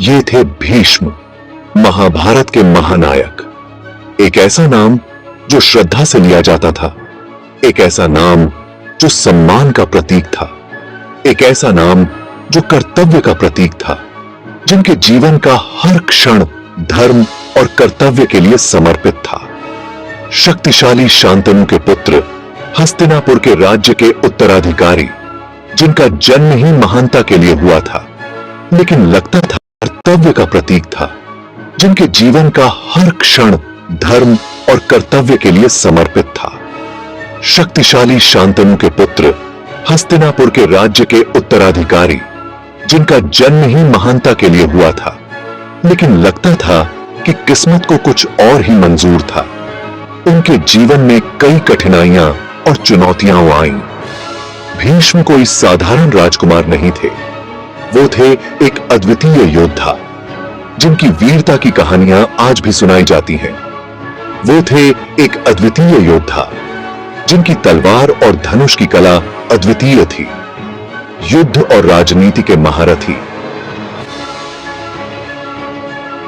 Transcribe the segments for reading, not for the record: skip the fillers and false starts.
ये थे भीष्म, महाभारत के महानायक। एक ऐसा नाम जो श्रद्धा से लिया जाता था, एक ऐसा नाम जो सम्मान का प्रतीक था, एक ऐसा नाम जो कर्तव्य का प्रतीक था, जिनके जीवन का हर क्षण धर्म और कर्तव्य के लिए समर्पित था। शक्तिशाली शांतनु के पुत्र, हस्तिनापुर के राज्य के उत्तराधिकारी, जिनका जन्म ही महानता के लिए हुआ था, लेकिन लगता था कर्तव्य का प्रतीक था, जिनके जीवन का हर क्षण धर्म और कर्तव्य के लिए समर्पित था। शक्तिशाली शांतनु के पुत्र, हस्तिनापुर के राज्य के उत्तराधिकारी, जिनका जन्म ही महानता के लिए हुआ था, लेकिन लगता था कि किस्मत को कुछ और ही मंजूर था। उनके जीवन में कई कठिनाइयां और चुनौतियां आईं। भीष्म कोई साधारण राजकुमार नहीं थे, वो थे एक अद्वितीय योद्धा, जिनकी वीरता की कहानियां आज भी सुनाई जाती हैं। वो थे एक अद्वितीय योद्धा, जिनकी तलवार और धनुष की कला अद्वितीय थी, युद्ध और राजनीति के महारथी,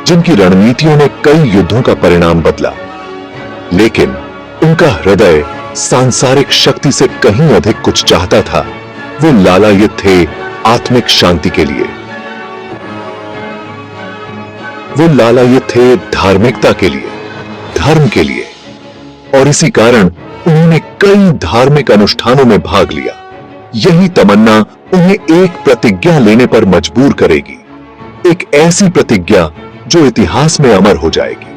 जिनकी रणनीतियों ने कई युद्धों का परिणाम बदला, लेकिन उनका हृदय सांसारिक शक्ति से कहीं अधिक कुछ चाहता था। वो लालायित थे आत्मिक शांति के लिए, वो लालायित थे धार्मिकता के लिए, धर्म के लिए, और इसी कारण उन्होंने कई धार्मिक अनुष्ठानों में भाग लिया। यही तमन्ना उन्हें एक प्रतिज्ञा लेने पर मजबूर करेगी, एक ऐसी प्रतिज्ञा जो इतिहास में अमर हो जाएगी,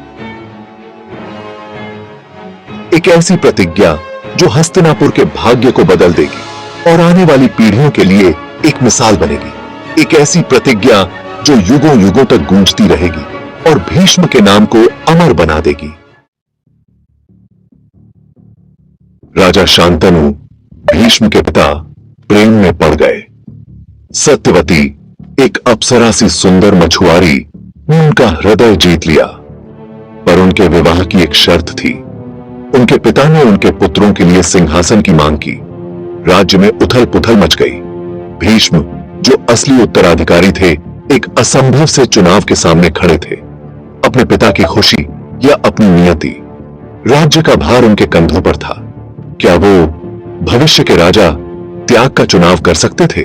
एक ऐसी प्रतिज्ञा जो हस्तिनापुर के भाग्य को बदल देगी और आने वाली पीढ़ियों के लिए एक मिसाल बनेगी, एक ऐसी प्रतिज्ञा जो युगों युगों तक गूंजती रहेगी और भीष्म के नाम को अमर बना देगी। राजा शांतनु भीष्म के पिता प्रेम में पड़ गए। सत्यवती, एक अप्सरा सी सुंदर मछुआरी, ने उनका हृदय जीत लिया, पर उनके विवाह की एक शर्त थी। उनके पिता ने उनके पुत्रों के लिए सिंहासन की मांग की। राज्य में उथल पुथल मच गई। भीष्म, जो असली उत्तराधिकारी थे, एक असंभव से चुनाव के सामने खड़े थे, अपने पिता की खुशी या अपनी नियति। राज्य का भार उनके कंधों पर था। क्या वो भविष्य के राजा त्याग का चुनाव कर सकते थे?